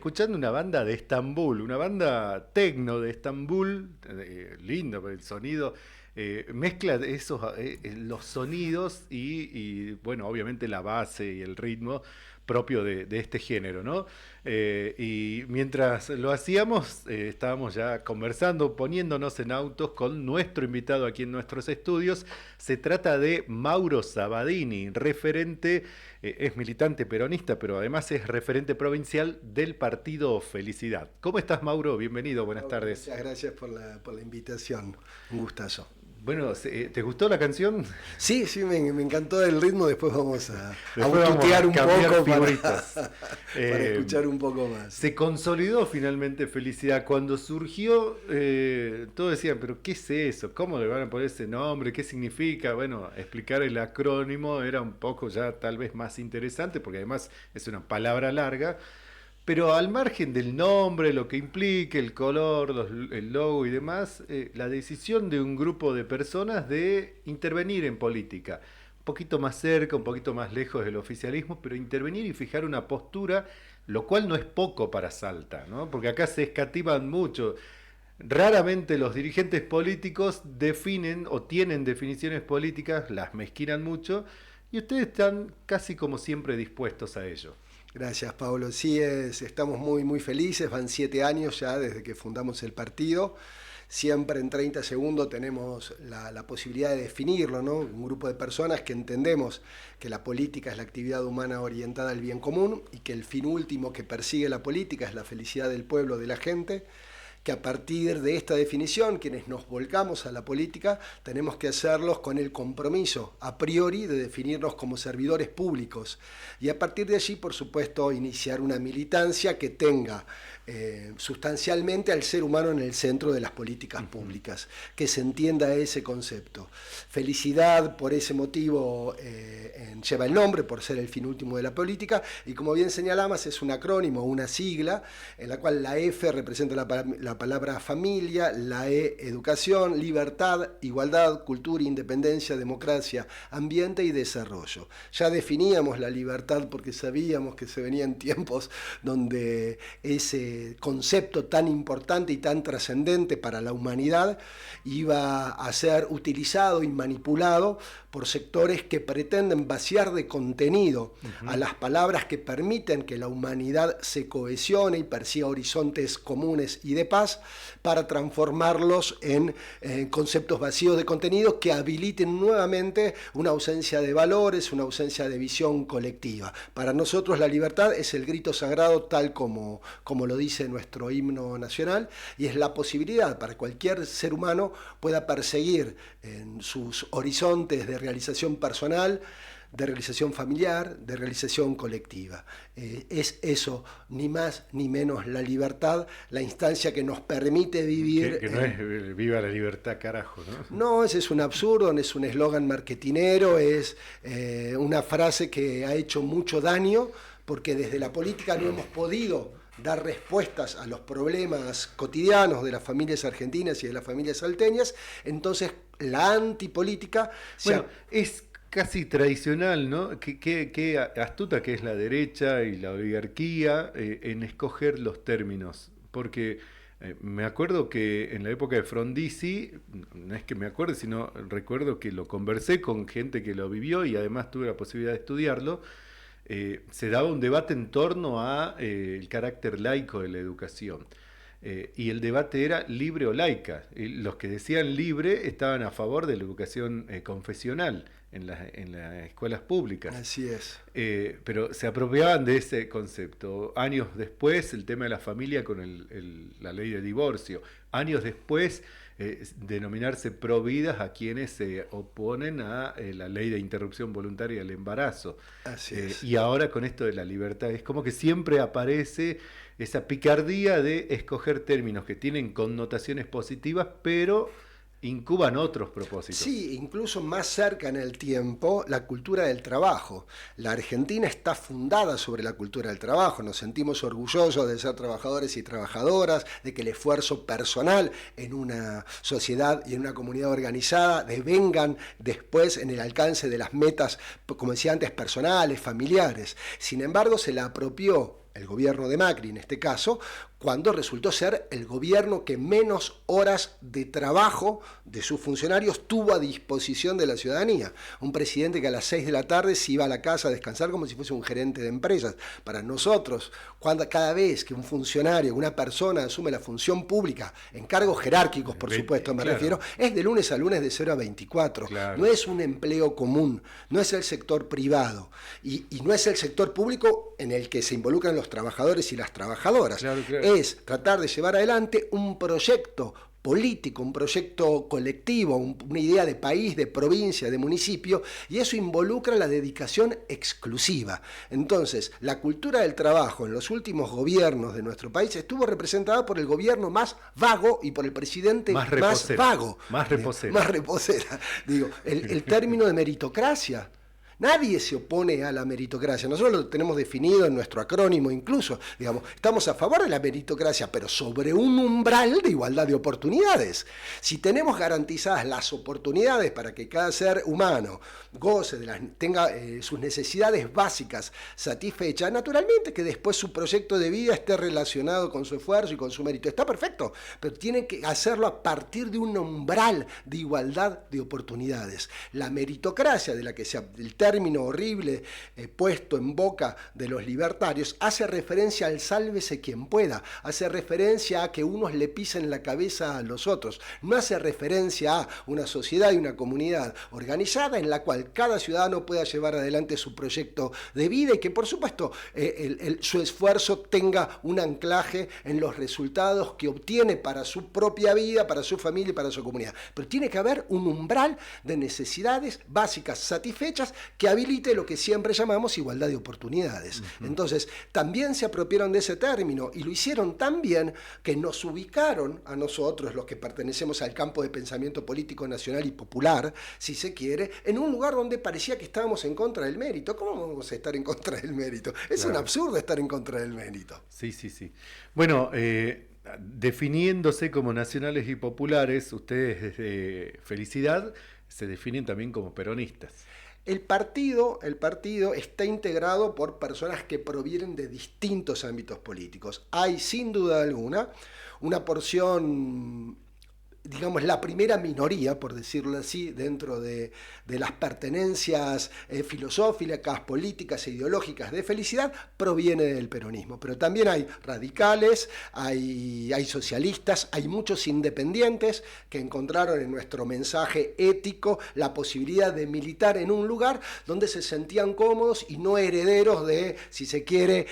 escuchando una banda de Estambul, una banda tecno de Estambul, lindo el sonido, mezcla de esos, los sonidos bueno, obviamente la base y el ritmo propio de este género, ¿no? Y mientras lo hacíamos, estábamos ya conversando, poniéndonos en autos con nuestro invitado aquí en nuestros estudios. Se trata de Mauro Sabadini, referente, es militante peronista, pero además es referente provincial del partido Felicidad. ¿Cómo estás, Mauro? Bienvenido, buenas tardes. Muchas gracias por la invitación, un gustazo. Bueno, ¿te gustó la canción? Sí, me encantó el ritmo, después vamos a tutear un poco para escuchar un poco más. Se consolidó finalmente Felicidad. Cuando surgió, todos decían, pero ¿qué es eso? ¿Cómo le van a poner ese nombre? ¿Qué significa? Bueno, explicar el acrónimo era un poco ya tal vez más interesante, porque además es una palabra larga. Pero al margen del nombre, lo que implique, el color, el logo y demás, la decisión de un grupo de personas de intervenir en política, un poquito más cerca, un poquito más lejos del oficialismo, pero intervenir y fijar una postura, lo cual no es poco para Salta, ¿no? Porque acá se escatiman mucho. Raramente los dirigentes políticos definen o tienen definiciones políticas, las mezquinan mucho, y ustedes están casi como siempre dispuestos a ello. Gracias, Pablo. Sí, estamos muy felices, van 7 años ya desde que fundamos el partido. Siempre en 30 segundos tenemos la posibilidad de definirlo, ¿no? Un grupo de personas que entendemos que la política es la actividad humana orientada al bien común y que el fin último que persigue la política es la felicidad del pueblo, de la gente, que a partir de esta definición, quienes nos volcamos a la política, tenemos que hacerlos con el compromiso a priori de definirnos como servidores públicos y a partir de allí, por supuesto, iniciar una militancia que tenga sustancialmente al ser humano en el centro de las políticas públicas, que se entienda ese concepto. Felicidad, por ese motivo, lleva el nombre, por ser el fin último de la política, y como bien señalabas, es un acrónimo, una sigla, en la cual la F representa la palabra familia, la E, educación, libertad, igualdad, cultura, independencia, democracia, ambiente y desarrollo. Ya definíamos la libertad porque sabíamos que se venían tiempos donde ese concepto tan importante y tan trascendente para la humanidad iba a ser utilizado y manipulado por sectores que pretenden vaciar de contenido a las palabras que permiten que la humanidad se cohesione y persiga horizontes comunes y de paz para transformarlos en conceptos vacíos de contenido que habiliten nuevamente una ausencia de valores, una ausencia de visión colectiva. Para nosotros la libertad es el grito sagrado tal como lo dice nuestro himno nacional y es la posibilidad para cualquier ser humano pueda perseguir en sus horizontes de realización personal, de realización familiar, de realización colectiva. Es eso, ni más ni menos, la libertad, la instancia que nos permite vivir... Que no es viva la libertad, carajo, ¿no? No, ese es un absurdo, es un eslogan marketinero, es una frase que ha hecho mucho daño, porque desde la política no hemos podido dar respuestas a los problemas cotidianos de las familias argentinas y de las familias salteñas. Entonces la antipolítica... Bueno, es casi tradicional, ¿no? Qué astuta que es la derecha y la oligarquía en escoger los términos, porque me acuerdo que en la época de Frondizi, no es que me acuerde, sino recuerdo que lo conversé con gente que lo vivió y además tuve la posibilidad de estudiarlo. Se daba un debate en torno a el carácter laico de la educación. Y el debate era libre o laica. Los que decían libre estaban a favor de la educación confesional en las escuelas públicas. Así es. Pero se apropiaban de ese concepto. Años después, el tema de la familia con la ley de divorcio. Años después, denominarse providas a quienes se oponen a la ley de interrupción voluntaria del embarazo. Así es. Y ahora con esto de la libertad, es como que siempre aparece esa picardía de escoger términos que tienen connotaciones positivas, pero incuban otros propósitos. Sí, incluso más cerca en el tiempo, la cultura del trabajo. La Argentina está fundada sobre la cultura del trabajo. Nos sentimos orgullosos de ser trabajadores y trabajadoras, de que el esfuerzo personal en una sociedad y en una comunidad organizada devengan después en el alcance de las metas, como decía antes, personales, familiares. Sin embargo, se la apropió el gobierno de Macri en este caso, cuando resultó ser el gobierno que menos horas de trabajo de sus funcionarios tuvo a disposición de la ciudadanía. Un presidente que a las 6 de la tarde se iba a la casa a descansar como si fuese un gerente de empresas. Para nosotros, cada vez que un funcionario, una persona asume la función pública, en cargos jerárquicos, por supuesto, me refiero, es de lunes a lunes de 0 a 24. Claro. No es un empleo común, no es el sector privado y no es el sector público en el que se involucran los trabajadores y las trabajadoras. Claro. Es tratar de llevar adelante un proyecto político, un proyecto colectivo, una idea de país, de provincia, de municipio, y eso involucra la dedicación exclusiva. Entonces, la cultura del trabajo en los últimos gobiernos de nuestro país estuvo representada por el gobierno más vago y por el presidente más vago. Más reposera. Más reposera. Digo, el término de meritocracia. Nadie se opone a la meritocracia, nosotros lo tenemos definido en nuestro acrónimo incluso, digamos, estamos a favor de la meritocracia, pero sobre un umbral de igualdad de oportunidades. Si tenemos garantizadas las oportunidades para que cada ser humano goce tenga sus necesidades básicas satisfechas, naturalmente que después su proyecto de vida esté relacionado con su esfuerzo y con su mérito. Está perfecto, pero tiene que hacerlo a partir de un umbral de igualdad de oportunidades. La meritocracia de la que el término horrible puesto en boca de los libertarios hace referencia al sálvese quien pueda, hace referencia a que unos le pisen la cabeza a los otros, no hace referencia a una sociedad y una comunidad organizada en la cual cada ciudadano pueda llevar adelante su proyecto de vida y que por supuesto su esfuerzo tenga un anclaje en los resultados que obtiene para su propia vida, para su familia y para su comunidad. Pero tiene que haber un umbral de necesidades básicas satisfechas que habilite lo que siempre llamamos igualdad de oportunidades. Entonces, también se apropiaron de ese término y lo hicieron tan bien que nos ubicaron a nosotros, los que pertenecemos al campo de pensamiento político nacional y popular, si se quiere, en un lugar donde parecía que estábamos en contra del mérito. ¿Cómo vamos a estar en contra del mérito? Es un absurdo estar en contra del mérito. Sí. Bueno, definiéndose como nacionales y populares, ustedes desde Felicidad se definen también como peronistas. El partido está integrado por personas que provienen de distintos ámbitos políticos. Hay, sin duda alguna, una porción, digamos, la primera minoría, por decirlo así, dentro de las pertenencias filosóficas, políticas e ideológicas de Felicidad, proviene del peronismo. Pero también hay radicales, hay socialistas, hay muchos independientes que encontraron en nuestro mensaje ético la posibilidad de militar en un lugar donde se sentían cómodos y no herederos de, si se quiere,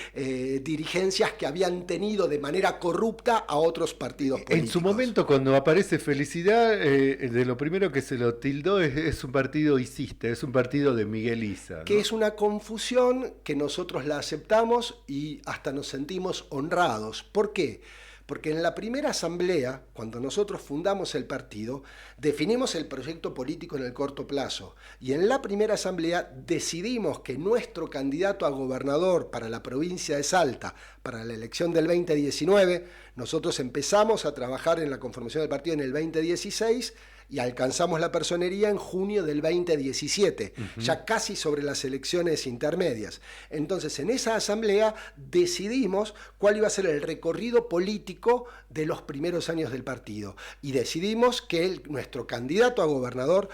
dirigencias que habían tenido de manera corrupta a otros partidos políticos. En su momento, cuando aparece Felicidad, de lo primero que se lo tildó es un partido isista, es un partido de Miguel Issa, ¿no? Que es una confusión que nosotros la aceptamos y hasta nos sentimos honrados. ¿Por qué? Porque en la primera asamblea, cuando nosotros fundamos el partido, definimos el proyecto político en el corto plazo. Y en la primera asamblea decidimos que nuestro candidato a gobernador para la provincia de Salta, para la elección del 2019, nosotros empezamos a trabajar en la conformación del partido en el 2016 y alcanzamos la personería en junio del 2017, ya casi sobre las elecciones intermedias. Entonces, en esa asamblea decidimos cuál iba a ser el recorrido político de los primeros años del partido y decidimos que nuestro candidato a gobernador,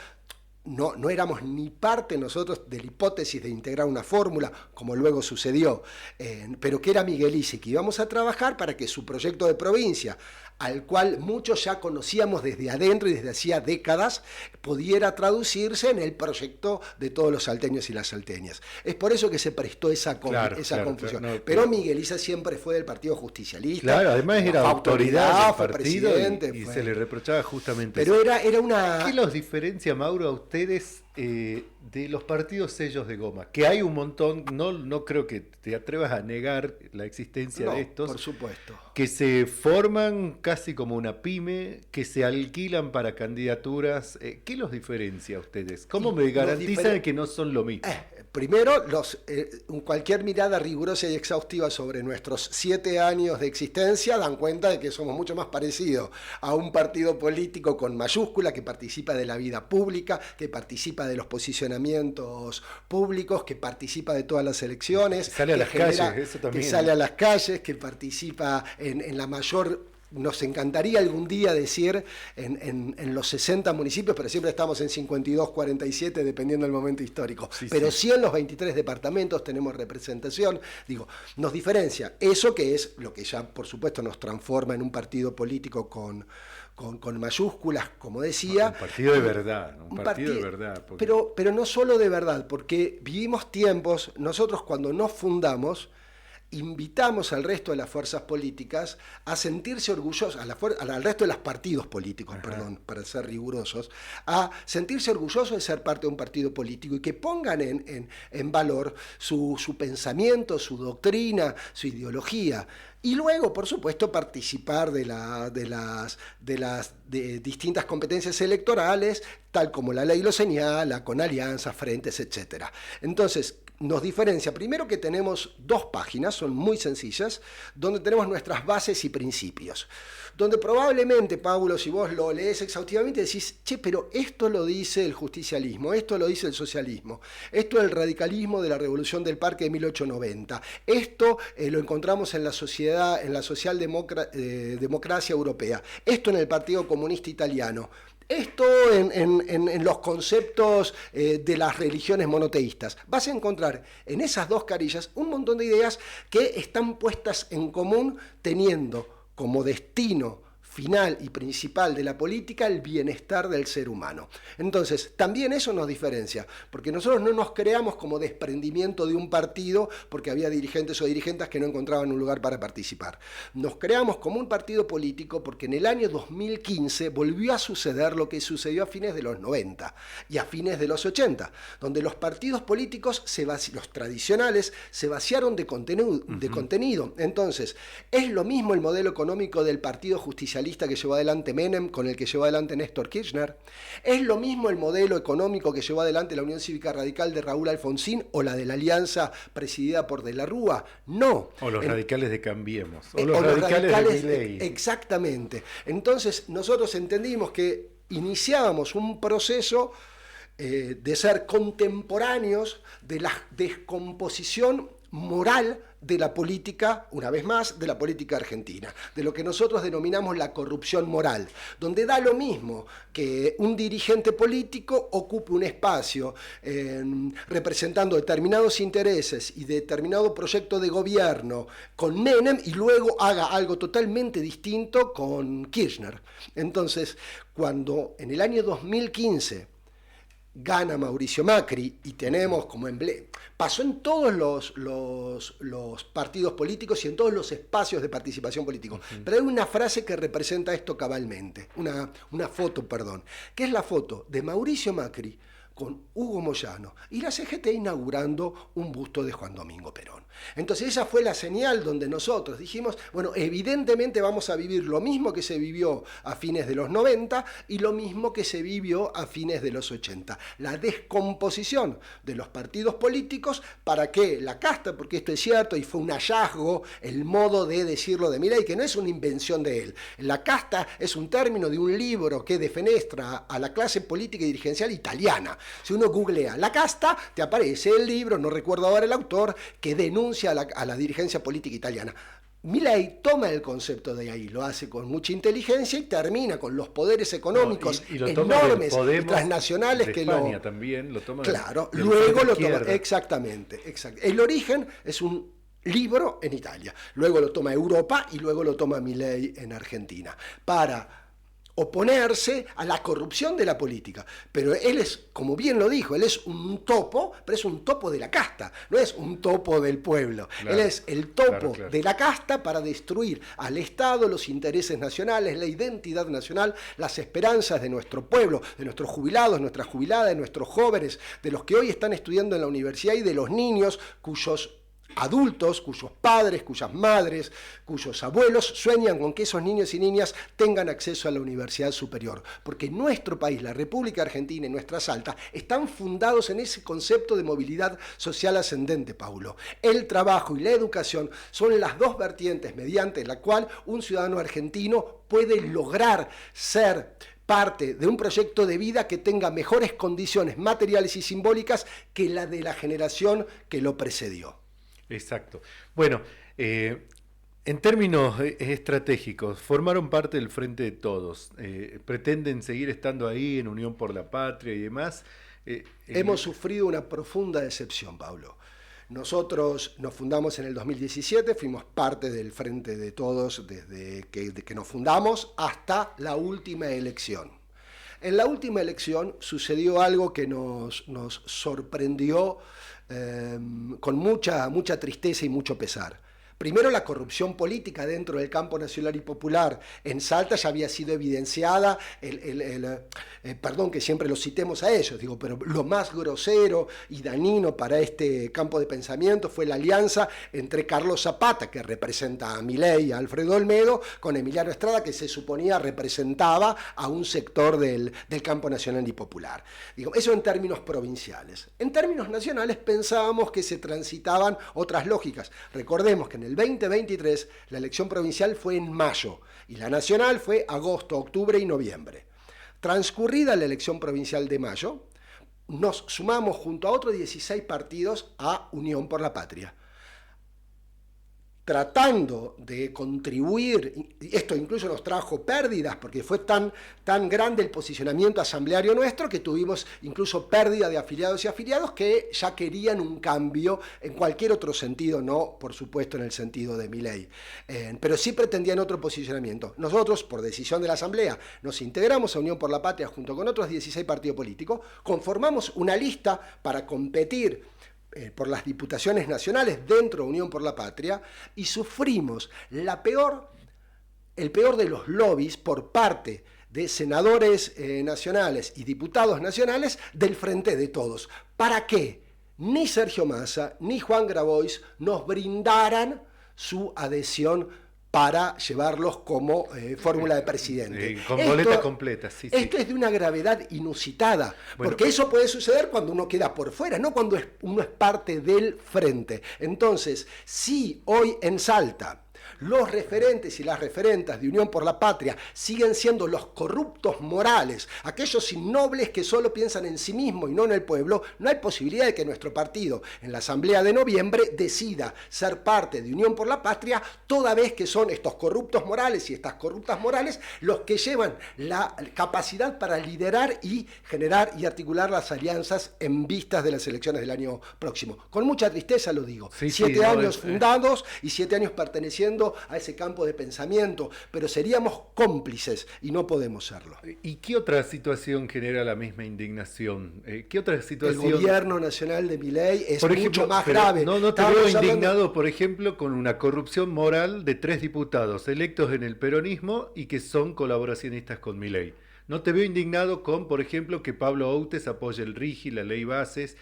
no éramos ni parte nosotros de la hipótesis de integrar una fórmula, como luego sucedió, pero que era Miguel Issa, que íbamos a trabajar para que su proyecto de provincia, al cual muchos ya conocíamos desde adentro y desde hacía décadas, pudiera traducirse en el proyecto de todos los salteños y las salteñas. Es por eso que se prestó esa confusión. Pero Miguel Issa siempre fue del Partido Justicialista. Claro, además era autoridad del partido presidente, y se le reprochaba justamente pero eso. Era una... ¿Qué los diferencia, Mauro, a ustedes de los partidos sellos de goma? Que hay un montón, no creo que te atrevas a negar la existencia de estos. Por supuesto. Que se forman casi como una pyme, que se alquilan para candidaturas. ¿Qué los diferencia a ustedes? ¿Cómo me garantizan que no son lo mismo? primero, cualquier mirada rigurosa y exhaustiva sobre nuestros 7 años de existencia dan cuenta de que somos mucho más parecidos a un partido político con mayúscula que participa de la vida pública, que participa de los posicionamientos públicos, que participa de todas las elecciones, que sale a las calles, eso también. Que sale a las calles, que participa en la mayor... Nos encantaría algún día decir en los 60 municipios, pero siempre estamos en 52, 47, dependiendo del momento histórico. Sí, pero sí. sí en los 23 departamentos tenemos representación. Digo, nos diferencia eso, que es lo que ya, por supuesto, nos transforma en un partido político con mayúsculas, como decía. Un partido de verdad, un partido de verdad. Porque... Pero no solo de verdad, porque vivimos tiempos, nosotros cuando nos fundamos, invitamos al resto de las fuerzas políticas a sentirse orgullosos, al resto de los partidos políticos, perdón, para ser rigurosos, a sentirse orgullosos de ser parte de un partido político y que pongan en valor su pensamiento, su doctrina, su ideología. Y luego, por supuesto, participar de distintas competencias electorales, tal como la ley lo señala, con alianzas, frentes, etc. Entonces, nos diferencia, primero, que tenemos 2 páginas, son muy sencillas, donde tenemos nuestras bases y principios. Donde probablemente, Paulo, si vos lo lees exhaustivamente, decís, che, pero esto lo dice el justicialismo, esto lo dice el socialismo, esto es el radicalismo de la Revolución del Parque de 1890, esto lo encontramos en la sociedad, en la socialdemocracia europea, esto en el Partido Comunista Italiano. Esto en los conceptos de las religiones monoteístas. Vas a encontrar en esas 2 carillas un montón de ideas que están puestas en común teniendo como destino final y principal de la política el bienestar del ser humano. Entonces, también eso nos diferencia, porque nosotros no nos creamos como desprendimiento de un partido porque había dirigentes o dirigentes que no encontraban un lugar para participar. Nos creamos como un partido político porque en el año 2015 volvió a suceder lo que sucedió a fines de los 90 y a fines de los 80, donde los partidos políticos, los tradicionales, se vaciaron de contenido. Entonces, es lo mismo el modelo económico del Partido Justicialista que llevó adelante Menem con el que llevó adelante Néstor Kirchner. Es lo mismo el modelo económico que llevó adelante la Unión Cívica Radical de Raúl Alfonsín o la de la Alianza presidida por De la Rúa. No. O los radicales de Cambiemos. O los radicales de Milei. Exactamente. Entonces nosotros entendimos que iniciábamos un proceso de ser contemporáneos de la descomposición moral de la política, una vez más, de la política argentina, de lo que nosotros denominamos la corrupción moral, donde da lo mismo que un dirigente político ocupe un espacio representando determinados intereses y determinado proyecto de gobierno con Menem y luego haga algo totalmente distinto con Kirchner. Entonces, cuando en el año 2015 gana Mauricio Macri y tenemos como emblema, pasó en todos los partidos políticos y en todos los espacios de participación política. Pero hay una frase que representa esto cabalmente, una foto, que es la foto de Mauricio Macri con Hugo Moyano y la CGT inaugurando un busto de Juan Domingo Perón. Entonces esa fue la señal donde nosotros dijimos, bueno, evidentemente vamos a vivir lo mismo que se vivió a fines de los 90 y lo mismo que se vivió a fines de los 80. La descomposición de los partidos políticos para que la casta, porque esto es cierto y fue un hallazgo, el modo de decirlo de Milei, que no es una invención de él. La casta es un término de un libro que defenestra a la clase política y dirigencial italiana. Si uno googlea la casta, te aparece el libro, no recuerdo ahora el autor, que denuncia a la dirigencia política italiana. Milei toma el concepto de ahí, lo hace con mucha inteligencia y termina con los poderes económicos enormes y transnacionales que España también lo toma. Claro, luego lo toma. Exactamente. El origen es un libro en Italia, luego lo toma Europa y luego lo toma Milei en Argentina para oponerse a la corrupción de la política. Pero él es, como bien lo dijo, él es un topo, pero es un topo de la casta, no es un topo del pueblo. Claro, él es el topo de la casta para destruir al Estado, los intereses nacionales, la identidad nacional, las esperanzas de nuestro pueblo, de nuestros jubilados, nuestras jubiladas, de nuestros jóvenes, de los que hoy están estudiando en la universidad y de los niños cuyos adultos, cuyos padres, cuyas madres, cuyos abuelos sueñan con que esos niños y niñas tengan acceso a la universidad superior. Porque nuestro país, la República Argentina y nuestra Salta, están fundados en ese concepto de movilidad social ascendente, Paulo. El trabajo y la educación son las dos vertientes mediante la cual un ciudadano argentino puede lograr ser parte de un proyecto de vida que tenga mejores condiciones materiales y simbólicas que la de la generación que lo precedió. Exacto. Bueno, en términos estratégicos, formaron parte del Frente de Todos. ¿Pretenden seguir estando ahí en Unión por la Patria y demás? Hemos sufrido una profunda decepción, Pablo. Nosotros nos fundamos en el 2017, fuimos parte del Frente de Todos desde que nos fundamos hasta la última elección. En la última elección sucedió algo que nos sorprendió con mucha tristeza y mucho pesar. Primero, la corrupción política dentro del campo nacional y popular en Salta ya había sido evidenciada, perdón que siempre los citemos a ellos, digo, pero lo más grosero y dañino para este campo de pensamiento fue la alianza entre Carlos Zapata, que representa a Milei y a Alfredo Olmedo, con Emiliano Estrada, que se suponía representaba a un sector del campo nacional y popular. Digo, eso en términos provinciales. En términos nacionales pensábamos que se transitaban otras lógicas. Recordemos que en el 2023 la elección provincial fue en mayo y la nacional fue agosto, octubre y noviembre. Transcurrida la elección provincial de mayo, nos sumamos junto a otros 16 partidos a Unión por la Patria, tratando de contribuir. Esto incluso nos trajo pérdidas, porque fue tan grande el posicionamiento asambleario nuestro que tuvimos incluso pérdida de afiliados y afiliados que ya querían un cambio en cualquier otro sentido, no por supuesto en el sentido de Milei, pero sí pretendían otro posicionamiento. Nosotros, por decisión de la Asamblea, nos integramos a Unión por la Patria junto con otros 16 partidos políticos, conformamos una lista para competir por las diputaciones nacionales dentro de Unión por la Patria y sufrimos el peor de los lobbies por parte de senadores nacionales y diputados nacionales del Frente de Todos. ¿Para qué? Ni Sergio Massa ni Juan Grabois nos brindaran su adhesión para llevarlos como fórmula de presidente. Con boleta completa, sí. Esto es de una gravedad inusitada, porque eso puede suceder cuando uno queda por fuera, no cuando uno es parte del frente. Entonces, si hoy en Salta los referentes y las referentas de Unión por la Patria siguen siendo los corruptos morales, aquellos innobles que solo piensan en sí mismos y no en el pueblo, no hay posibilidad de que nuestro partido en la Asamblea de noviembre decida ser parte de Unión por la Patria, toda vez que son estos corruptos morales y estas corruptas morales los que llevan la capacidad para liderar y generar y articular las alianzas en vistas de las elecciones del año próximo. Con mucha tristeza lo digo. 7 años fundados y 7 años perteneciendo a ese campo de pensamiento, pero seríamos cómplices y no podemos serlo. ¿Y qué otra situación genera la misma indignación? ¿Qué otra situación? El gobierno nacional de Milei es mucho más grave. No te veo indignado, por ejemplo, con una corrupción moral de 3 diputados electos en el peronismo y que son colaboracionistas con Milei. No te veo indignado con, por ejemplo, que Pablo Outes apoye el RIGI, la ley Bases,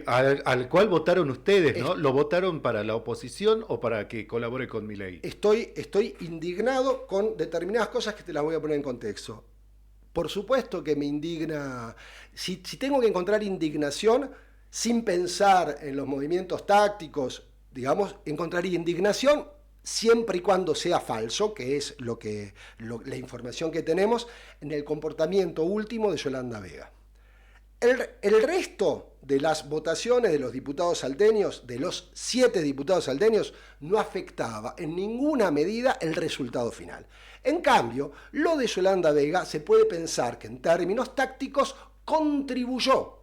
al cual votaron ustedes, ¿no? ¿Lo votaron para la oposición o para que colabore con Milei? Estoy indignado con determinadas cosas que te las voy a poner en contexto. Por supuesto que me indigna, si tengo que encontrar indignación sin pensar en los movimientos tácticos, digamos, encontraría indignación siempre y cuando sea falso, que es la información que tenemos, en el comportamiento último de Yolanda Vega. El resto de las votaciones de los diputados salteños, de los 7 diputados salteños, no afectaba en ninguna medida el resultado final. En cambio, lo de Yolanda Vega se puede pensar que en términos tácticos contribuyó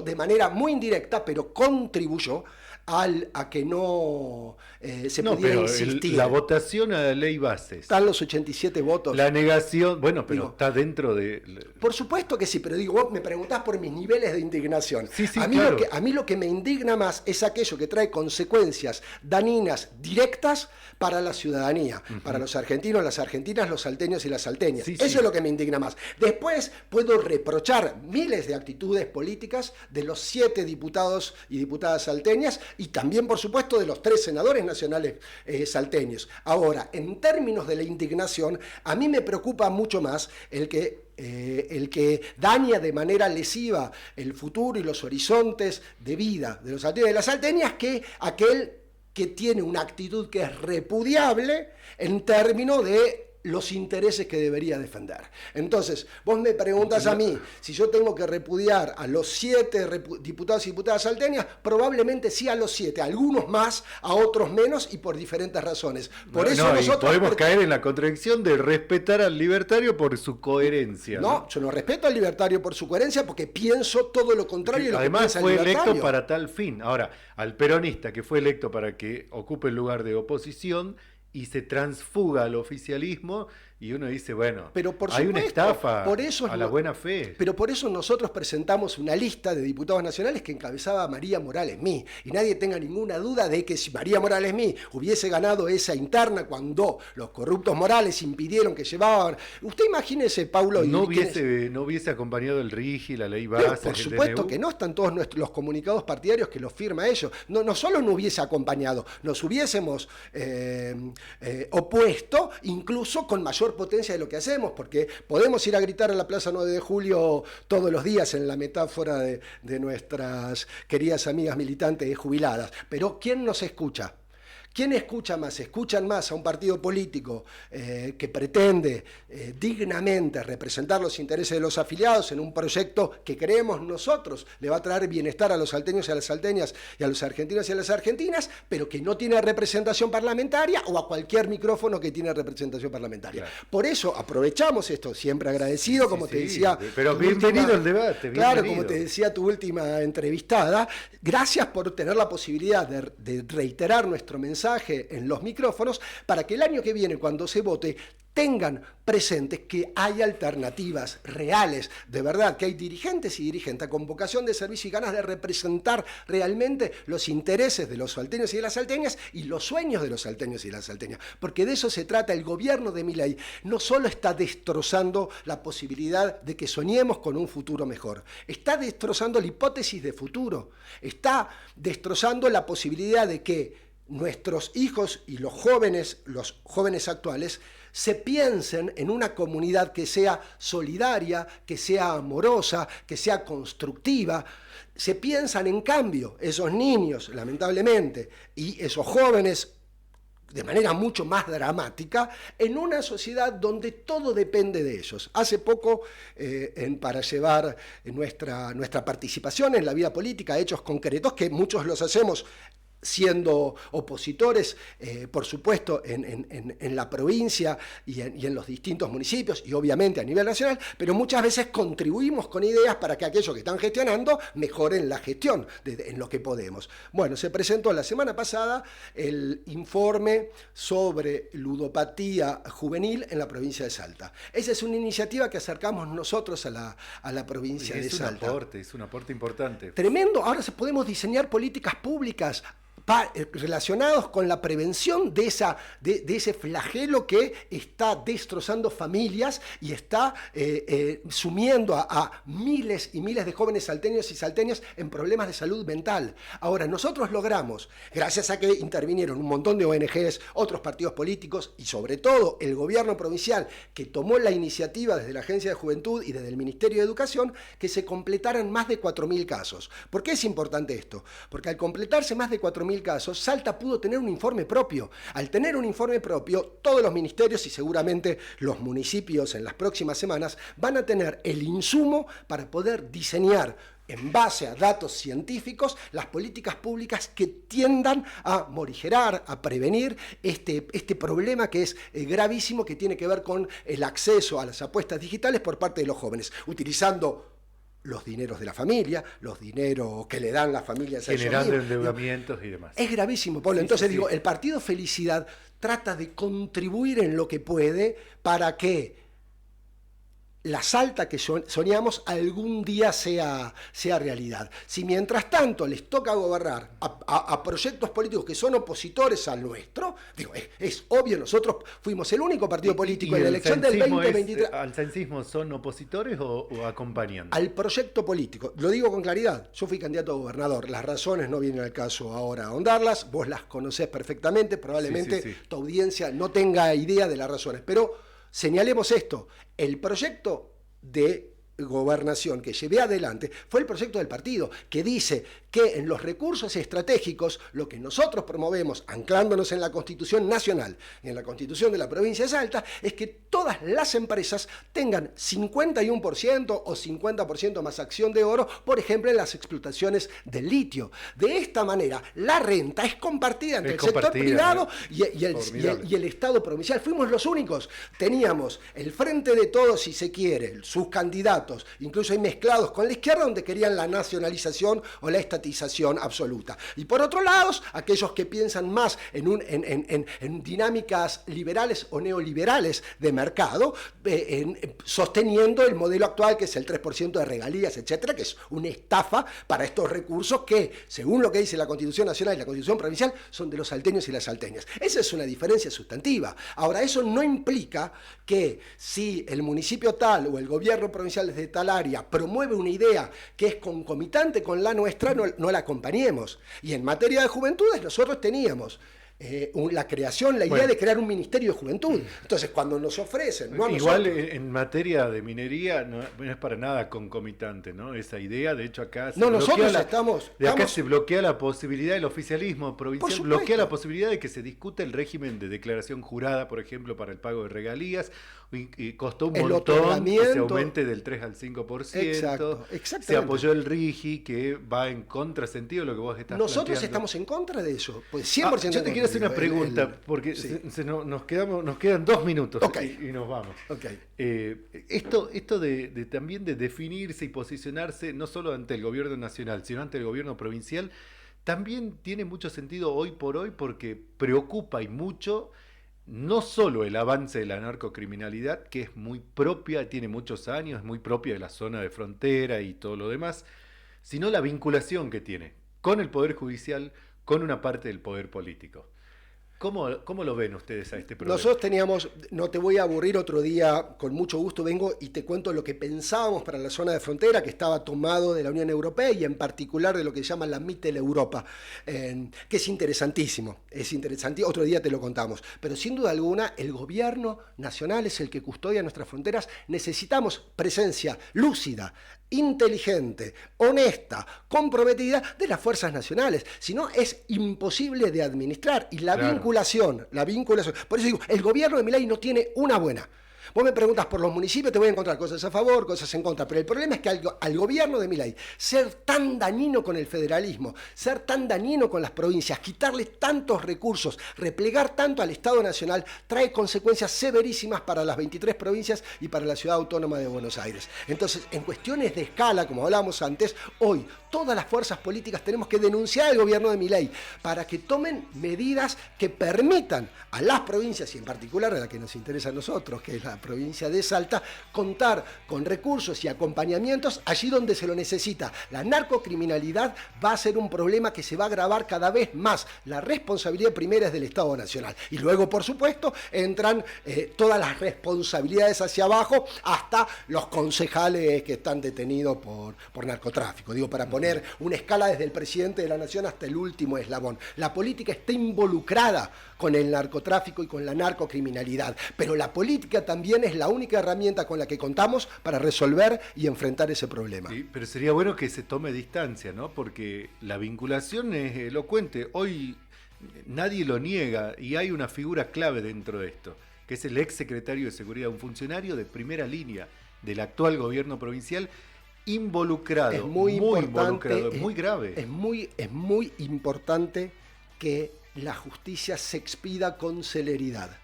de manera muy indirecta, pero contribuyó a que no se pudiera insistir. La votación a la ley Bases. Están los 87 votos. La negación, bueno, pero digo, está dentro de... Por supuesto que sí, pero digo, vos me preguntás por mis niveles de indignación. Sí, claro. A mí lo que me indigna más es aquello que trae consecuencias dañinas directas para la ciudadanía, para los argentinos, las argentinas, los salteños y las salteñas. Eso es lo que me indigna más. Después puedo reprochar miles de actitudes políticas de los 7 diputados y diputadas salteñas y también, por supuesto, de los 3 senadores nacionales salteños. Ahora, en términos de la indignación, a mí me preocupa mucho más el que daña de manera lesiva el futuro y los horizontes de vida de los salteños y de las salteñas que aquel que tiene una actitud que es repudiable en términos de los intereses que debería defender. Entonces, vos me preguntas a mí si yo tengo que repudiar a los 7 diputados y diputadas salteñas, probablemente sí a los 7, a algunos más, a otros menos y por diferentes razones. Por eso nosotros podemos caer en la contradicción de respetar al libertario por su coherencia. No, yo no respeto al libertario por su coherencia porque pienso todo lo contrario de lo además que piensa el fue libertario. electo para tal fin. Ahora, al peronista que fue electo para que ocupe el lugar de oposición y se transfuga al oficialismo y uno dice, bueno, pero por hay supuesto, una estafa por eso a la buena fe. Pero por eso nosotros presentamos una lista de diputados nacionales que encabezaba María Morales Mí. Y nadie tenga ninguna duda de que si María Morales Mí hubiese ganado esa interna cuando los corruptos Morales impidieron que llevaban... Usted imagínese, Paulo... No hubiese acompañado el RIGI, la ley base, por supuesto que no, están todos los comunicados partidarios que los firma ellos. No solo no hubiese acompañado, nos hubiésemos opuesto, incluso con mayor potencia de lo que hacemos, porque podemos ir a gritar a la Plaza 9 de Julio todos los días en la metáfora de nuestras queridas amigas militantes jubiladas, pero ¿quién nos escucha? ¿Quién escucha más? ¿Escuchan más a un partido político que pretende dignamente representar los intereses de los afiliados en un proyecto que creemos nosotros le va a traer bienestar a los salteños y a las salteñas y a los argentinos y a las argentinas, pero que no tiene representación parlamentaria, o a cualquier micrófono que tiene representación parlamentaria? Claro. Por eso aprovechamos esto, siempre agradecido, como te decía... Pero bienvenido al debate. Claro, como te decía tu última entrevistada, gracias por tener la posibilidad de reiterar nuestro mensaje en los micrófonos para que el año que viene, cuando se vote, tengan presentes que hay alternativas reales, de verdad, que hay dirigentes y dirigentes con vocación de servicio y ganas de representar realmente los intereses de los salteños y de las salteñas y los sueños de los salteños y las salteñas, porque de eso se trata. El gobierno de Milei no solo está destrozando la posibilidad de que soñemos con un futuro mejor, está destrozando la hipótesis de futuro, está destrozando la posibilidad de que nuestros hijos y los jóvenes actuales se piensen en una comunidad que sea solidaria, que sea amorosa, que sea constructiva. Se piensan, en cambio, esos niños, lamentablemente, y esos jóvenes, de manera mucho más dramática, en una sociedad donde todo depende de ellos. Hace poco, para llevar nuestra participación en la vida política a hechos concretos, que muchos los hacemos siendo opositores, por supuesto, en la provincia y en los distintos municipios y obviamente a nivel nacional, pero muchas veces contribuimos con ideas para que aquellos que están gestionando mejoren la gestión en lo que podemos. Bueno, se presentó la semana pasada el informe sobre ludopatía juvenil en la provincia de Salta. Esa es una iniciativa que acercamos nosotros a la provincia de Salta. Es un aporte importante. Tremendo. Ahora podemos diseñar políticas públicas relacionados con la prevención de ese flagelo que está destrozando familias y está sumiendo a miles y miles de jóvenes salteños y salteñas en problemas de salud mental. Ahora, nosotros logramos, gracias a que intervinieron un montón de ONGs, otros partidos políticos y sobre todo el gobierno provincial, que tomó la iniciativa desde la Agencia de Juventud y desde el Ministerio de Educación, que se completaran más de 4.000 casos. ¿Por qué es importante esto? Porque al completarse más de 4.000 casos, Salta pudo tener un informe propio. Al tener un informe propio, todos los ministerios y seguramente los municipios en las próximas semanas van a tener el insumo para poder diseñar, en base a datos científicos, las políticas públicas que tiendan a morigerar, a prevenir este problema que es gravísimo, que tiene que ver con el acceso a las apuestas digitales por parte de los jóvenes, utilizando los dineros de la familia, los dineros que le dan las familias a esos niños. Generando endeudamientos y demás. Es gravísimo, Pablo. Entonces digo, el Partido Felicidad trata de contribuir en lo que puede para que la Salta que soñamos algún día sea realidad. Si mientras tanto les toca gobernar a proyectos políticos que son opositores al nuestro, digo, es obvio, nosotros fuimos el único partido político en la elección del 2023. ¿Al cencismo son opositores o acompañan? Al proyecto político, lo digo con claridad, yo fui candidato a gobernador, las razones no vienen al caso ahora ahondarlas, vos las conocés perfectamente, probablemente tu audiencia no tenga idea de las razones, pero señalemos esto, el proyecto de gobernación que llevé adelante fue el proyecto del partido, que dice que en los recursos estratégicos lo que nosotros promovemos, anclándonos en la Constitución Nacional y en la Constitución de la provincia de Salta, es que todas las empresas tengan 51% o 50% más acción de oro, por ejemplo, en las explotaciones del litio. De esta manera, la renta es compartida entre el sector privado y el Estado provincial. Fuimos los únicos. Teníamos el Frente de Todos, si se quiere, sus candidatos, incluso hay mezclados con la izquierda, donde querían la nacionalización o la estatización absoluta. Y por otro lado, aquellos que piensan más en dinámicas liberales o neoliberales de mercado, sosteniendo el modelo actual, que es el 3% de regalías, etcétera, que es una estafa para estos recursos que, según lo que dice la Constitución Nacional y la Constitución Provincial, son de los salteños y las salteñas. Esa es una diferencia sustantiva. Ahora, eso no implica que si el municipio tal o el gobierno provincial de tal área promueve una idea que es concomitante con la nuestra, no la acompañemos. Y en materia de juventudes nosotros teníamos la idea de crear un ministerio de juventud. Entonces, cuando nos ofrecen... Igual en materia de minería no es para nada concomitante, ¿no? Esa idea, de hecho acá se bloquea la posibilidad del oficialismo provincial, bloquea la posibilidad de que se discute el régimen de declaración jurada, por ejemplo, para el pago de regalías, y costó un montón que se aumente del 3 al 5%. Se apoyó el RIGI, que va en contrasentido de lo que vos estás Nosotros planteando. Estamos en contra de eso, pues 100%. Yo te quiero hacer una pregunta, porque nos quedan 2 minutos y nos vamos. Esto de también de definirse y posicionarse no solo ante el gobierno nacional, sino ante el gobierno provincial, también tiene mucho sentido hoy por hoy, porque preocupa y mucho no solo el avance de la narcocriminalidad, que es muy propia, tiene muchos años, es muy propia de la zona de frontera y todo lo demás, sino la vinculación que tiene con el Poder Judicial, con una parte del poder político. ¿Cómo lo ven ustedes a este problema? Nosotros teníamos, no te voy a aburrir, otro día con mucho gusto vengo y te cuento lo que pensábamos para la zona de frontera, que estaba tomado de la Unión Europea y en particular de lo que se llama la Mitteleuropa, que es interesantísimo, otro día te lo contamos, pero sin duda alguna el gobierno nacional es el que custodia nuestras fronteras. Necesitamos presencia lúcida, inteligente, honesta, comprometida de las fuerzas nacionales, si no es imposible de administrar. Y la vinculación, por eso digo, el gobierno de Milei no tiene una buena. Vos me preguntas por los municipios, te voy a encontrar cosas a favor, cosas en contra, pero el problema es que al gobierno de Milei ser tan dañino con el federalismo, ser tan dañino con las provincias, quitarle tantos recursos, replegar tanto al Estado Nacional, trae consecuencias severísimas para las 23 provincias y para la Ciudad Autónoma de Buenos Aires. Entonces, en cuestiones de escala, como hablábamos antes, hoy todas las fuerzas políticas tenemos que denunciar al gobierno de Milei para que tomen medidas que permitan a las provincias, y en particular a la que nos interesa a nosotros, que es la provincia de Salta, contar con recursos y acompañamientos allí donde se lo necesita. La narcocriminalidad va a ser un problema que se va a agravar cada vez más. La responsabilidad primera es del Estado Nacional. Y luego, por supuesto, entran todas las responsabilidades hacia abajo, hasta los concejales que están detenidos por narcotráfico. Digo, para poner una escala desde el presidente de la Nación hasta el último eslabón. La política está involucrada con el narcotráfico y con la narcocriminalidad, pero la política también es la única herramienta con la que contamos para resolver y enfrentar ese problema. Sí, pero sería bueno que se tome distancia, ¿no? Porque la vinculación es elocuente. Hoy nadie lo niega y hay una figura clave dentro de esto, que es el ex secretario de Seguridad, un funcionario de primera línea del actual gobierno provincial, involucrado, es muy involucrado, es muy grave. Es muy importante que la justicia se expida con celeridad.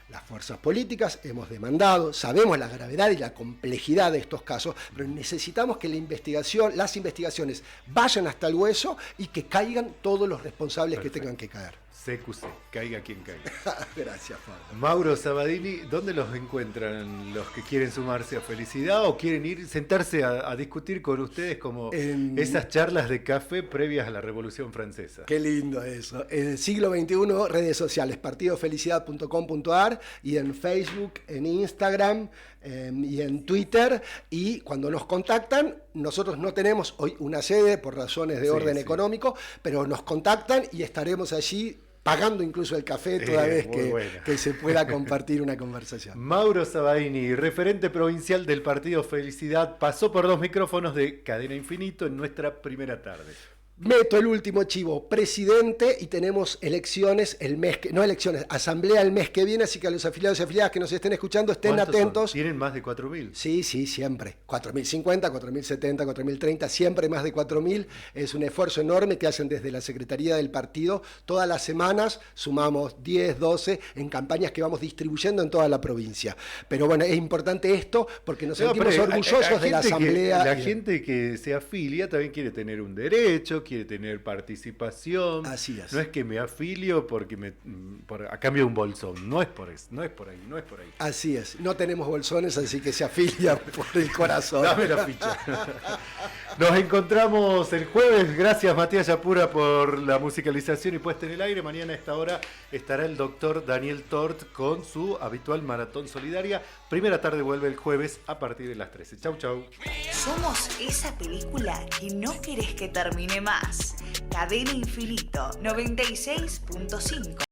Las fuerzas políticas hemos demandado, sabemos la gravedad y la complejidad de estos casos, pero necesitamos que las investigaciones vayan hasta el hueso y que caigan todos los responsables que tengan que caer. CQC, caiga quien caiga. Gracias, Pablo. Mauro Sabadini, ¿dónde los encuentran los que quieren sumarse a Felicidad o quieren ir, sentarse a discutir con ustedes como esas charlas de café previas a la Revolución Francesa? Qué lindo eso. En el siglo XXI, redes sociales, partidofelicidad.com.ar y en Facebook, en Instagram y en Twitter. Y cuando nos contactan, nosotros no tenemos hoy una sede por razones de orden económico, pero nos contactan y estaremos allí pagando incluso el café toda vez que se pueda compartir una conversación. Mauro Sabadini, referente provincial del Partido Felicidad, pasó por los micrófonos de Cadena Infinito en nuestra primera tarde. Meto el último chivo, presidente, y tenemos elecciones el mes que, no elecciones, asamblea el mes que viene, así que a los afiliados y afiliadas que nos estén escuchando estén atentos. ¿Tienen más de 4.000? Sí, siempre. 4.050, 4.070, 4.030, siempre más de 4.000. Es un esfuerzo enorme que hacen desde la Secretaría del Partido. Todas las semanas sumamos 10, 12 en campañas que vamos distribuyendo en toda la provincia. Pero bueno, es importante esto porque nos sentimos orgullosos de la asamblea. La gente que se afilia también quiere tener un derecho, quiere tener participación. Así es. No es que me afilio a cambio de un bolsón. No es por eso, no es por ahí. Así es. No tenemos bolsones, así que se afilia por el corazón. Dame la ficha. Nos encontramos el jueves. Gracias, Matías Yapura, por la musicalización y puesta en el aire. Mañana a esta hora estará el doctor Daniel Tort con su habitual maratón solidaria. Primera tarde vuelve el jueves a partir de las 13. Chau, chau. Somos esa película que no querés que termine más. Cadena Infinito 96.5.